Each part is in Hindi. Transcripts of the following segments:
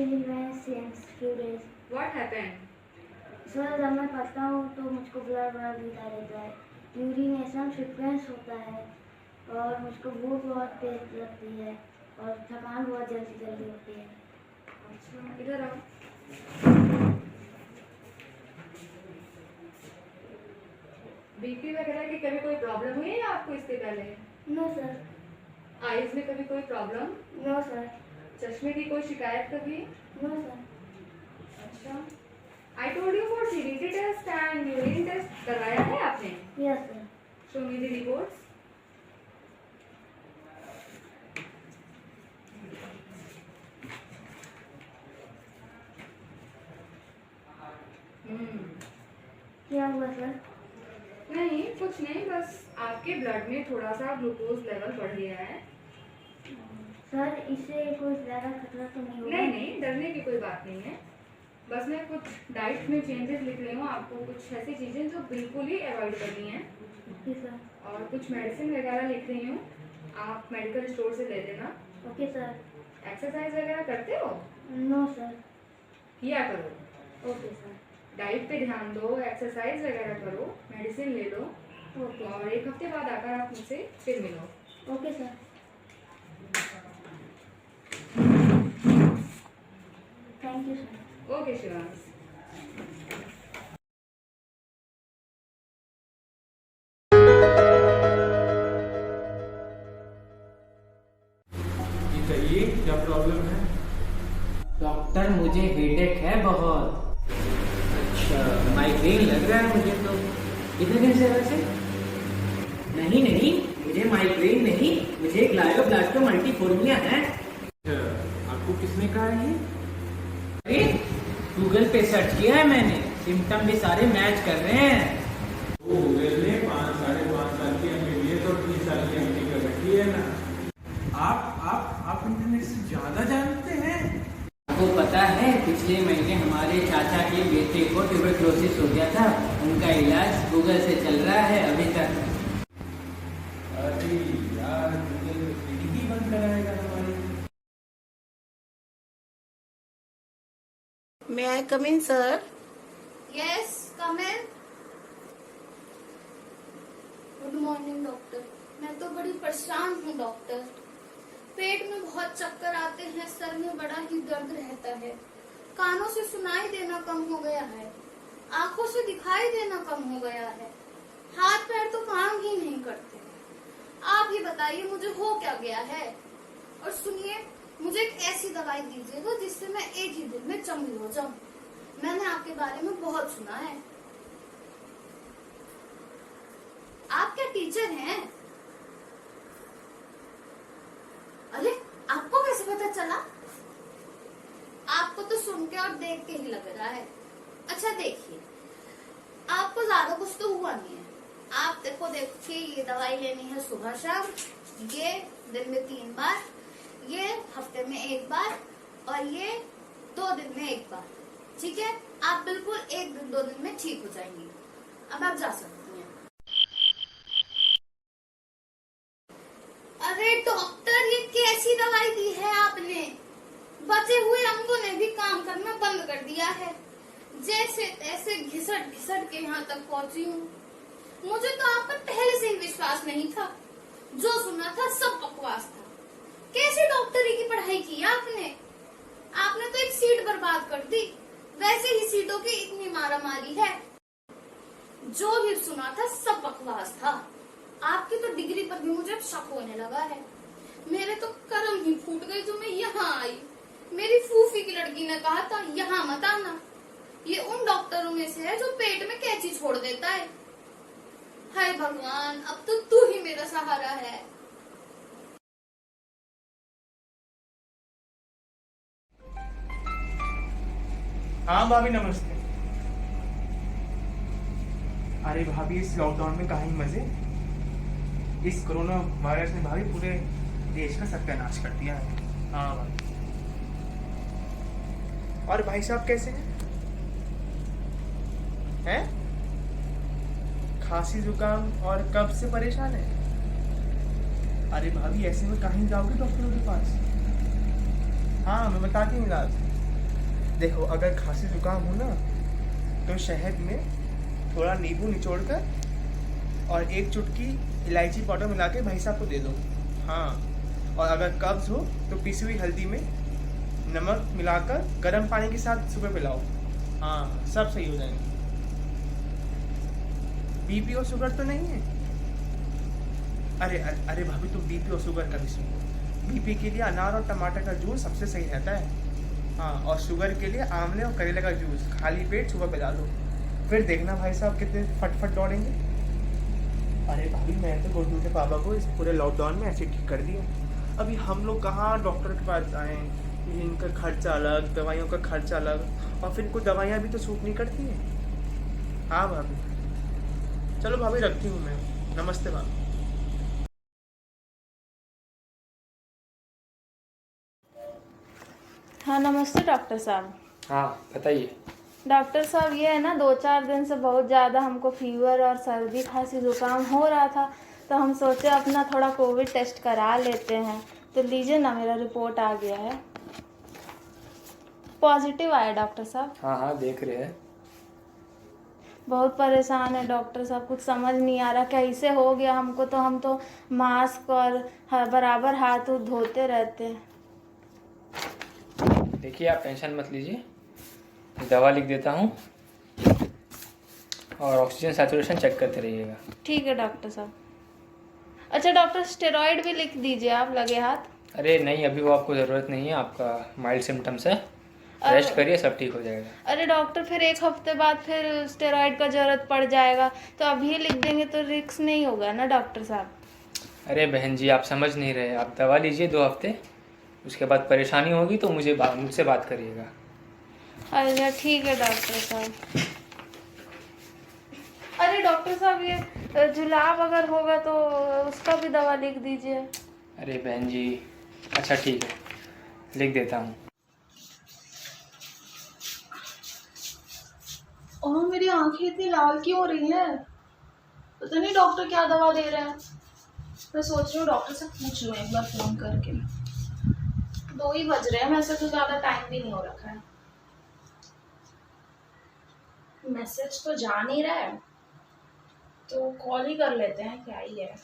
Actually, मैं since few days. What happened? Sir जब मैं पढ़ता हूँ तो मुझको ब्लड गिरता रहता है, यूरिनेशन फ्रिक्वेंस होता है और मुझको भूख बहुत तेज लगती है और थकान बहुत जल्दी जल्दी होती है। अच्छा, इधर आओ। बीपी वगैरह की कभी कोई प्रॉब्लम हुई है आपको इससे पहले? No sir. आईज में कभी कोई प्रॉब्लम? No sir. चश्मे की कोई शिकायत कभी? No sir. अच्छा, I told you for CBC test and urine test करवाया है आपने? Yes sir. Show me the reports. क्या हुआ सर? नहीं कुछ नहीं, बस आपके ब्लड में थोड़ा सा ग्लूकोज लेवल बढ़ गया है। सर इससे कोई ज़्यादा खतरा तो नहीं होगा? नहीं नहीं, डरने की कोई बात नहीं है। बस मैं कुछ डाइट में चेंजेस लिख रही हूँ आपको, कुछ ऐसी चीज़ें जो बिल्कुल ही अवॉइड करनी है। Okay sir. और कुछ मेडिसिन वगैरह लिख रही हूँ, आप मेडिकल स्टोर से ले लेना। Okay sir. एक्सरसाइज वगैरह करते हो? No sir. किया करो। Okay sir. डाइट पे ध्यान दो, एक्सरसाइज वगैरह करो, मेडिसिन ले लो। ओके। और 1 हफ्ते बाद आकर आप मुझसे फिर मिलो। Okay sir. Thank you sir. Okay Shivansh. बताइए क्या प्रॉब्लम है? डॉक्टर मुझे हेडेक है बहुत। अच्छा, माइग्रेन लग रहा है मुझे तो। कितने दिन से वैसे? नहीं नहीं, मुझे माइग्रेन नहीं, मुझे ग्लायोब्लास्टो मल्टीफोर्मिया है। अच्छा, आपको किसने कहा ये? अरे गूगल पे सर्च किया है मैंने, सिम्टम भी सारे मैच कर रहे हैं। वो गूगल ने 5-5.5 साल की एमबीबीएस और 3 साल की एमडी कर रखी है ना। आप इंटरनेट से ज्यादा जानते हैं। आपको पता है पिछले महीने हमारे चाचा के बेटे को ट्यूबरक्लोसिस हो गया था, उनका इलाज गूगल से चल रहा है अभी तक। अरे यार, गूगल ही बंद कराएगा हमारी। May I come in, sir? Yes come in. Good morning doctor. मैं तो बड़ी परेशान हूँ डॉक्टर। पेट में बहुत चक्कर आते हैं, सर में बड़ा ही दर्द रहता है, कानों से सुनाई देना कम हो गया है, आंखों से दिखाई देना कम हो गया है, हाथ पैर तो काम ही नहीं करते। आप ही बताइए मुझे हो क्या गया है। और सुनिए, मुझे एक ऐसी दवाई दीजिएगा जिससे मैं एक ही दिन में चंगी हो जाऊं। मैंने आपके बारे में बहुत सुना है। आप क्या टीचर हैं? अरे आपको कैसे पता चला? आपको तो सुन के और देख के ही लग रहा है। अच्छा देखिए, आपको ज्यादा कुछ तो हुआ नहीं है। आप देखिए ये दवाई लेनी है सुबह शाम, ये दिन में 3 बार, ये हफ्ते में 1 बार और ये 2 दिन में 1 बार। ठीक है, आप बिल्कुल 1 दिन 2 दिन में ठीक हो जाएंगी। अब आप जा सकती हैं। अरे डॉक्टर, ये कैसी दवाई दी है आपने? बचे हुए अंगों ने भी काम करना बंद कर दिया है। जैसे तैसे घिसट घिसट के यहाँ तक पहुंची हूँ। मुझे तो आप पर पहले से ही विश्वास नहीं था। जो सुना था सब बकवास था। कैसे डॉक्टरी की पढ़ाई की आपने? आपने तो एक सीट बर्बाद कर दी। वैसे ही सीटों की इतनी मारामारी है। जो भी सुना था सब बकवास था। आपकी तो डिग्री पर भी मुझे शक होने लगा है। मेरे तो कर्म ही फूट गए जो मैं यहाँ आई। मेरी फूफी की लड़की ने कहा था यहाँ मत आना। ये उन डॉक्टरों में से है जो पेट में कैंची छोड़ देता है। हाय भगवान, अब तो तू ही मेरा सहारा है। हाँ भाभी नमस्ते। अरे भाभी, इस लॉकडाउन में कहाँ ही मजे। इस कोरोना वायरस ने भाभी पूरे देश का सत्यानाश कर दिया है। हाँ भाभी। और भाई साहब कैसे हैं? हैं? खांसी जुकाम और कब्ज से परेशान है? अरे भाभी, ऐसे में कहीं जाओगे डॉक्टरों के पास? हाँ, मैं बताती हूँ इलाज। देखो, अगर खांसी जुकाम हो ना तो शहद में थोड़ा नींबू निचोड़कर और 1 चुटकी इलायची पाउडर मिला के भाई साहब को दे दो। हाँ, और अगर कब्ज हो तो पिसी हुई हल्दी में नमक मिलाकर गर्म पानी के साथ सुबह पिलाओ। हाँ, सब सही हो जाएंगे। बीपी और शुगर तो नहीं है? अरे भाभी, तुम बीपी और शुगर का भी सुनो। बीपी के लिए अनार और टमाटर का जूस सबसे सही रहता है। हाँ, और शुगर के लिए आंवले और करेले का जूस खाली पेट सुबह पिला दो। फिर देखना भाई साहब कितने फटफट दौड़ेंगे। अरे भाभी, मैं तो गुड्डू के पापा को इस पूरे लॉकडाउन में ऐसे ठीक कर दिया। अभी हम लोग कहाँ डॉक्टर के पास जाएँ, इनका खर्चा अलग, दवाइयों का खर्चा अलग, और फिर कुछ दवाइयाँ भी तो सूट नहीं करती हैं। हाँ भाभी, चलो भाभी रखती हूँ मैं। नमस्ते भाभी। हाँ नमस्ते डॉक्टर साहब। हाँ बताइए। डॉक्टर साहब ये है ना, 2-4 दिन से बहुत ज़्यादा हमको फीवर और सर्दी खांसी जुकाम हो रहा था, तो हम सोचे अपना थोड़ा कोविड टेस्ट करा लेते हैं। तो लीजिए ना, मेरा रिपोर्ट आ गया है, पॉजिटिव आया डॉक्टर साहब। हाँ हाँ देख रहे हैं। बहुत परेशान है डॉक्टर साहब, कुछ समझ नहीं आ रहा कैसे हो गया हमको। तो हम तो मास्क और बराबर हाथ धोते रहते हैं। देखिए, आप टेंशन मत लीजिए, दवा लिख देता हूँ और ऑक्सीजन सैचुरेशन चेक करते रहिएगा। ठीक है डॉक्टर साहब। अच्छा डॉक्टर, स्टेरॉइड भी लिख दीजिए आप, लगे हाथ। अरे नहीं, अभी वो आपको ज़रूरत नहीं है, आपका माइल्ड सिम्टम्स है, रेस्ट करिए, सब ठीक हो जाएगा। अरे डॉक्टर, फिर 1 हफ्ते बाद फिर स्टेरॉइड का ज़रूरत पड़ जाएगा, तो अभी लिख देंगे तो रिस्क नहीं होगा ना डॉक्टर साहब? अरे बहन जी, आप समझ नहीं रहे, आप दवा लीजिए 2 हफ्ते, उसके बाद परेशानी होगी तो मुझसे बात करिएगा। अच्छा ठीक है डॉक्टर साहब। अरे डॉक्टर साहब, ये जुलाब अगर होगा तो उसका भी दवा लिख दीजिए। अरे बहन जी, अच्छा ठीक है, लिख देता हूँ। और मेरी आंखें इतनी लाल क्यों हो रही हैं? पता नहीं डॉक्टर क्या दवा दे रहे हैं। मैं सोच रही हूँ डॉक्टर से पूछ लूँ एक बार फोन करके। 2 ही बज रहे हैं, वैसे तो ज़्यादा टाइम भी नहीं हो रखा है। मैसेज तो जा नहीं रहा है, तो कॉल ही कर लेते हैं, क्या ही है।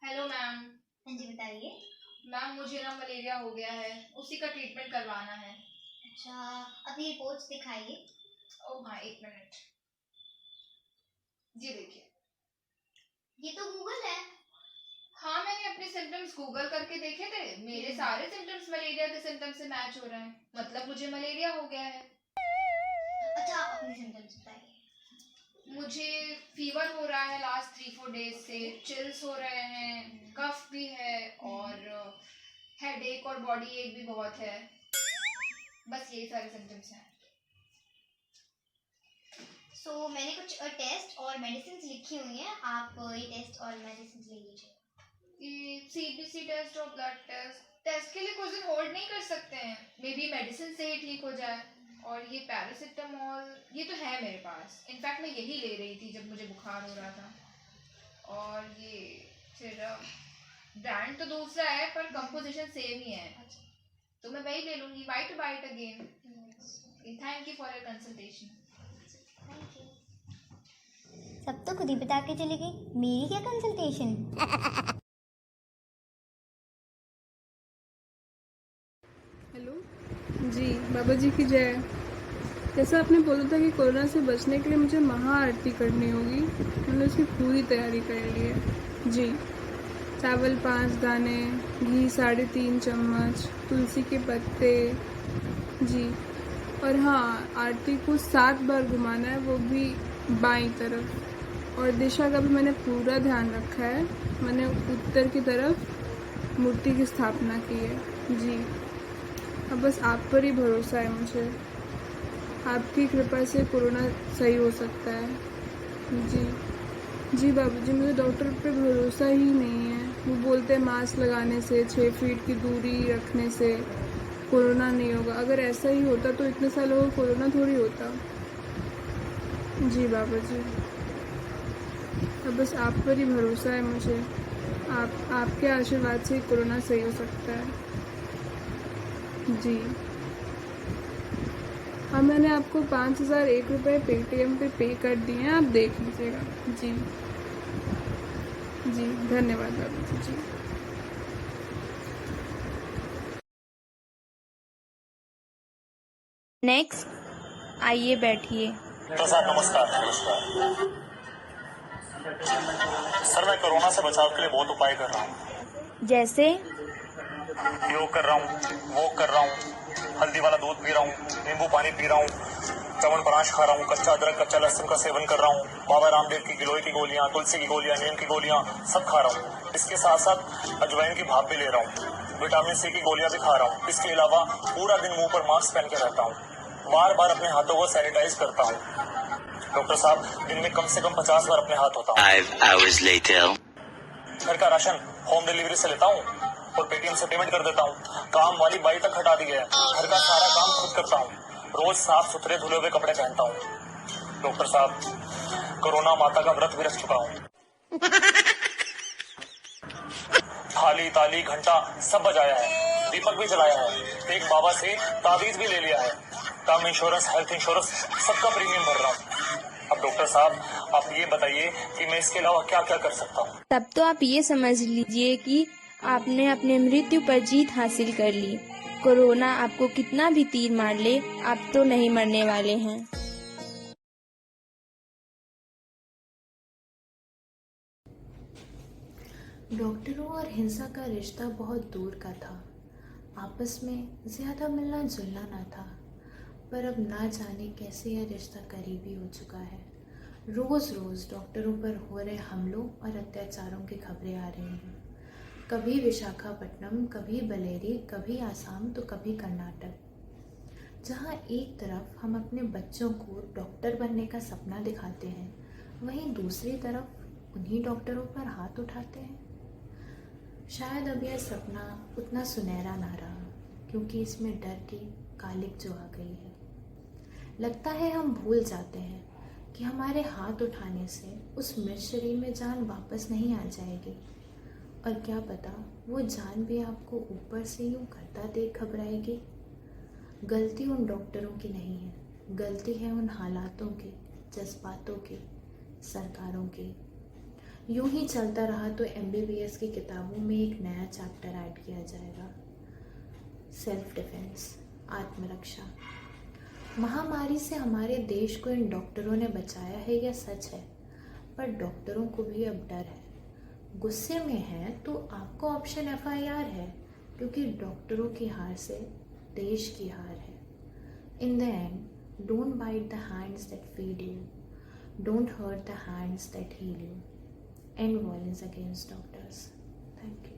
Hello ma'am. हाँ जी बताइए। मैम मुझे ना मलेरिया हो गया है, उसी का ट्रीटमेंट करवाना है। अच्छा, अभी रिपोर्ट्स दिखाइए। ओह हाँ, 1 मिनट। जी देखिए। ये तो गूगल है। हाँ, मैंने अपने सिम्टम्स गूगल करके देखे थे, मेरे सारे सिम्टम्स मलेरिया के सिम्टम्स से मैच हो रहे हैं, मतलब मुझे मलेरिया हो गया है। अच्छा, आप अपने सिम्टम्स बताइए। मुझे फीवर हो रहा है लास्ट 3-4 डेज से, चिल्स हो रहे हैं, कफ भी है और हेडेक और बॉडी एक भी बहुत है। बस यही सारे सिम्टम्स हैं। सो मैंने कुछ टेस्ट और मेडिसिन लिखी हुई हैं, आप ये टेस्ट और मेडिसिन ले लीजिए। ये सीबीसी टेस्ट और ब्लड टेस्ट के लिए कुछ दिन होल्ड नहीं कर सकते हैं, मे बी मेडिसिन से ही ठीक हो जाए। और ये पैरासिटामोल ये तो है मेरे पास, इनफैक्ट मैं यही ले रही थी जब मुझे बुखार हो रहा था। और ये फिर ब्रांड तो दूसरा है पर कंपोजिशन सेम ही है, तो मैं वही ले लूँगी। White bite again. Thank you for your consultation. Thank you. सब तो खुद ही बता के चली गई, मेरी क्या कंसल्टेशन। हेलो जी, बाबा जी की जय। जैसा आपने बोला था कि कोरोना से बचने के लिए मुझे महाआरती करनी होगी, मैंने उसकी पूरी तैयारी कर ली है जी। चावल 5 दाने, घी 3.5 चम्मच, तुलसी के पत्ते जी। और हाँ, आरती को 7 बार घुमाना है, वो भी बाईं तरफ। और दिशा का भी मैंने पूरा ध्यान रखा है, मैंने उत्तर की तरफ मूर्ति की स्थापना की है जी। अब बस आप पर ही भरोसा है मुझे, आपकी कृपा से कोरोना सही हो सकता है जी। जी बाबूजी, मुझे डॉक्टर पे भरोसा ही नहीं है। वो बोलते हैं मास्क लगाने से, 6 फीट की दूरी रखने से कोरोना नहीं होगा। अगर ऐसा ही होता तो इतने सालों में कोरोना थोड़ी होता। जी बाबूजी, अब बस आप पर ही भरोसा है मुझे। आपके आशीर्वाद से ही कोरोना सही हो सकता है। जी हाँ, मैंने आपको 5001 रुपये पेटीएम पे पे कर दिए हैं, आप देख लीजिएगा। जी जी, धन्यवाद बाबूजी। जी नेक्स्ट, आइए बैठिए। प्रसाद नमस्कार। सर मैं कोरोना से बचाव के लिए बहुत उपाय कर रहा हूँ। जैसे योग कर रहा हूँ, वॉक कर रहा हूँ, हल्दी वाला दूध पी रहा हूँ, नींबू पानी पी रहा हूँ, च्यवनप्राश खा रहा हूँ, कच्चा अदरक कच्चा लहसुन का सेवन कर रहा हूँ, बाबा रामदेव की गिलोय की गोलियां, तुलसी की गोलियां, नीम की गोलियां सब खा रहा हूँ। इसके साथ साथ अजवाइन की भाप भी ले रहा हूँ, विटामिन सी की गोलियां भी खा रहा हूँ। इसके अलावा पूरा दिन मुंह पर मास्क पहन के रहता हूँ, बार बार अपने हाथों को सैनिटाइज करता हूँ। डॉक्टर साहब, दिन में कम से कम 50 बार अपने हाथ धोता हूँ। 5 hours later. घर का राशन होम डिलीवरी से लेता हूँ और पेटीएम से पेमेंट कर देता हूँ। काम वाली बाई तक हटा दी है। घर का सारा काम खुद करता हूँ। रोज साफ सुथरे धुले हुए कपड़े पहनता हूँ। डॉक्टर साहब, कोरोना माता का व्रत भी रख चुका हूँ। थाली ताली घंटा सब बजाया है, दीपक भी जलाया है, एक बाबा से ताबीज भी ले लिया है, टर्म इंश्योरेंस, हेल्थ इंश्योरेंस सबका प्रीमियम भर रहा हूँ। अब डॉक्टर साहब, आप ये बताइए कि मैं इसके अलावा क्या क्या कर सकता हूँ। तब तो आप ये समझ लीजिए कि आपने अपने मृत्यु पर जीत हासिल कर ली। कोरोना आपको कितना भी तीर मार ले, आप तो नहीं मरने वाले हैं। डॉक्टरों और हिंसा का रिश्ता बहुत दूर का था। आपस में ज़्यादा मिलना जुलना ना था, पर अब ना जाने कैसे यह रिश्ता करीबी हो चुका है। रोज़ रोज़ डॉक्टरों पर हो रहे हमलों और अत्याचारों की खबरें आ रही हैं। कभी विशाखापट्टनम, कभी बलेरी, कभी आसाम तो कभी कर्नाटक। जहाँ एक तरफ हम अपने बच्चों को डॉक्टर बनने का सपना दिखाते हैं, वहीं दूसरी तरफ उन्हीं डॉक्टरों पर हाथ उठाते हैं। शायद अब यह सपना उतना सुनहरा ना रहा, क्योंकि इसमें डर की कालिक जो आ गई है। लगता है हम भूल जाते हैं कि हमारे हाथ उठाने से उस मृत शरीर में जान वापस नहीं आ जाएगी, और क्या पता वो जान भी आपको ऊपर से यूं करता देख घबराएगी। गलती उन डॉक्टरों की नहीं है, गलती है उन हालातों की, जज्बातों की, सरकारों की। यूं ही चलता रहा तो MBBS की किताबों में एक नया चैप्टर ऐड किया जाएगा, सेल्फ डिफेंस, आत्मरक्षा। महामारी से हमारे देश को इन डॉक्टरों ने बचाया है, यह सच है, पर डॉक्टरों को भी अब डर है। गुस्से में है तो आपको ऑप्शन FIR है, क्योंकि डॉक्टरों की हार से देश की हार है। In the end, don't bite the hands that feed you, don't hurt the hands that heal you, and violence against doctors. Thank you.